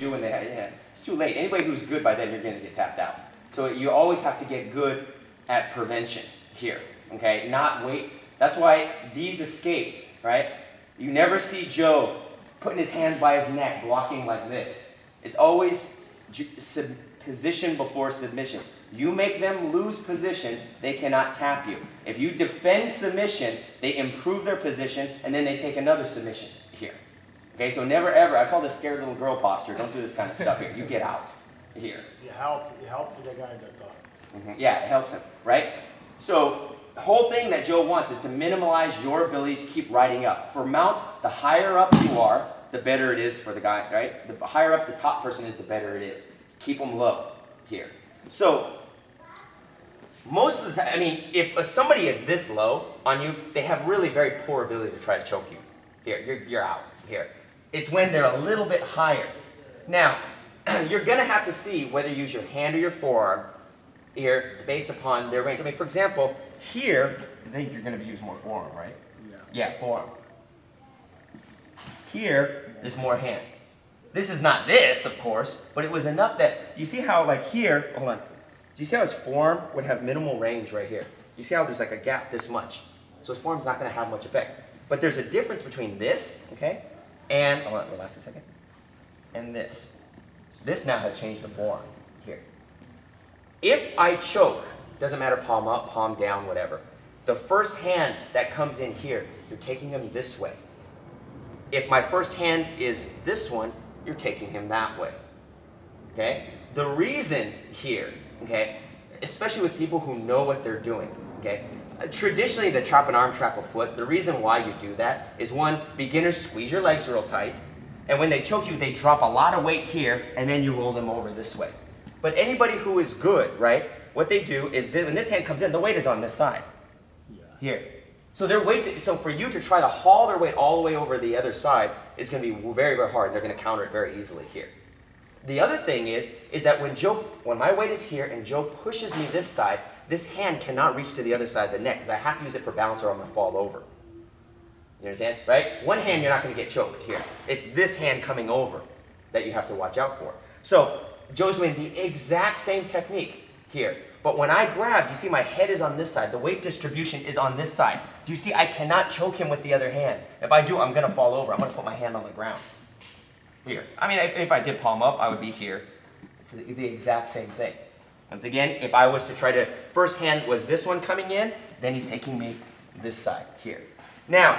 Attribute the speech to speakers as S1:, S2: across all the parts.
S1: do when it's too late. Anybody who's good by then, you're going to get tapped out. So you always have to get good at prevention here, okay? Not wait. That's why these escapes, right? You never see Joe putting his hands by his neck, blocking like this. It's always position before submission. You make them lose position, they cannot tap you. If you defend submission, they improve their position, and then they take another submission here. Okay, so never ever, I call this scared little girl posture. Don't do this kind of stuff here. You get out here.
S2: It helps the guy that thought.
S1: Yeah, it helps him, right? So the whole thing that Joe wants is to minimize your ability to keep riding up. For mount, the higher up you are, the better it is for the guy, right? The higher up the top person is, the better it is. Keep them low here. So most of the time, I mean, if somebody is this low on you, they have really very poor ability to try to choke you. Here, you're out here. It's when they're a little bit higher. Now, you're going to have to see whether you use your hand or your forearm here based upon their range. I mean, for example, here, I think you're going to be using more forearm, right? Yeah. Yeah, forearm. Here is more hand. This is not this, of course, but it was enough that, you see how like here, hold on. Do you see how his forearm would have minimal range right here? You see how there's like a gap this much? So his forearm's not going to have much effect. But there's a difference between this, okay, and, hold on, relax a second, and this. This now has changed the forearm here. If I choke, doesn't matter, palm up, palm down, whatever, the first hand that comes in here, you're taking him this way. If my first hand is this one, you're taking him that way, okay? The reason here, okay, especially with people who know what they're doing, okay, traditionally the trap an arm, trap a foot, the reason why you do that is, one, beginners squeeze your legs real tight, and when they choke you, they drop a lot of weight here, and then you roll them over this way. But anybody who is good, right, what they do is, when this hand comes in, the weight is on this side, here. So their weight, so for you to try to haul their weight all the way over the other side is going to be very, very hard. They're going to counter it very easily here. The other thing is that when my weight is here and Joe pushes me this side, this hand cannot reach to the other side of the neck because I have to use it for balance or I'm going to fall over. You understand? Right? One hand, you're not going to get choked here. It's this hand coming over that you have to watch out for. So Joe's doing the exact same technique here. But when I grab, you see my head is on this side. The weight distribution is on this side. Do you see I cannot choke him with the other hand? If I do, I'm going to fall over. I'm going to put my hand on the ground. Here. I mean, if I did palm up, I would be here. It's the exact same thing. Once again, if I was to try to, first hand was this one coming in, then he's taking me this side here. Now,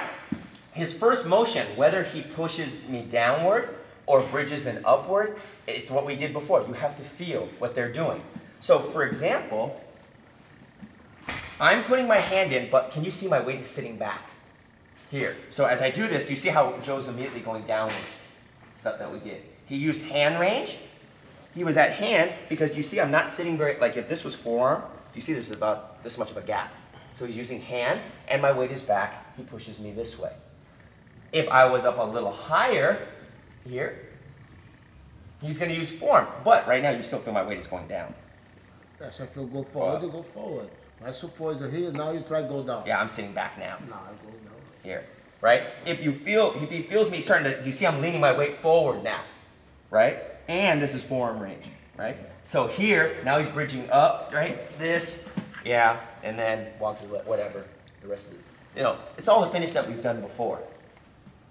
S1: his first motion, whether he pushes me downward or bridges an upward, it's what we did before. You have to feel what they're doing. So, for example, I'm putting my hand in, but can you see my weight is sitting back here? So as I do this, do you see how Joe's immediately going downward? Stuff that we did. He used hand range. He was at hand because you see I'm not sitting very, like if this was forearm, you see there's about this much of a gap. So he's using hand and my weight is back. He pushes me this way. If I was up a little higher here, he's going to use forearm. But right now you still feel my weight is going down.
S2: Yes, if you go forward, you go forward. I suppose here, now you try to go down.
S1: Yeah, I'm sitting back now.
S2: No, I go down.
S1: Here, right? If he feels me starting to, you see I'm leaning my weight forward now, right? And this is forearm range, right? So here, now he's bridging up, right? This, yeah, and then walk to whatever, the rest of it. You know, it's all the finish that we've done before,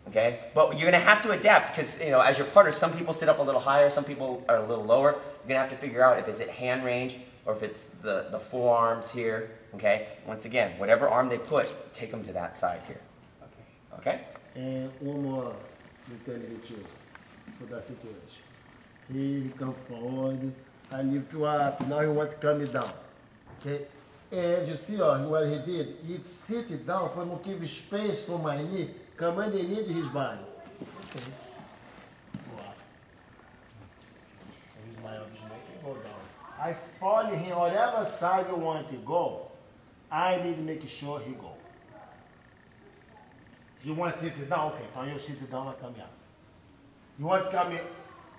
S1: okay? But you're going to have to adapt because, you know, as your partner, some people sit up a little higher, some people are a little lower. You're going to have to figure out if it's at hand range or if it's the forearms here, okay? Once again, whatever arm they put, take them to that side here, okay?
S2: And one more mentality for that situation. He come forward, I lift you up, now he want to come down, okay? And you see what he did? He sit down for not give space for my knee, come underneath his body. Okay. Wow. Here's my option, go down. I follow him, whatever side you want to go, I need to make sure he go. You want to sit down? Okay, então you sit down and come out. You want to come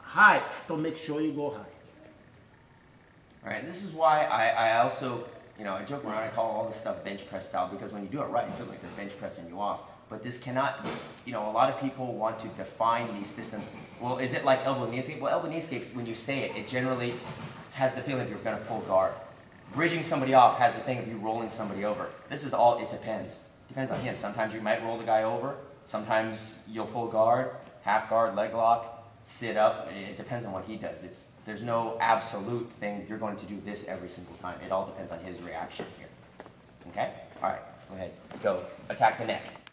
S2: high, to make sure you go high.
S1: All right, this is why I also, you know, I joke around, I call all this stuff bench press style because when you do it right, it feels like they're bench pressing you off. but this cannot, you know, a lot of people want to define these systems. Well, is it like elbow knee escape? Well, elbow knee escape, when you say it, it generally has the feeling of you're going to pull guard. Bridging somebody off has the thing of you rolling somebody over. This is all, it depends. Depends on him. Sometimes you might roll the guy over. Sometimes you'll pull guard, half guard, leg lock, sit up. It depends on what he does. There's no absolute thing, you're going to do this every single time. It all depends on his reaction here. Okay? All right, go ahead. Let's go. Attack the neck.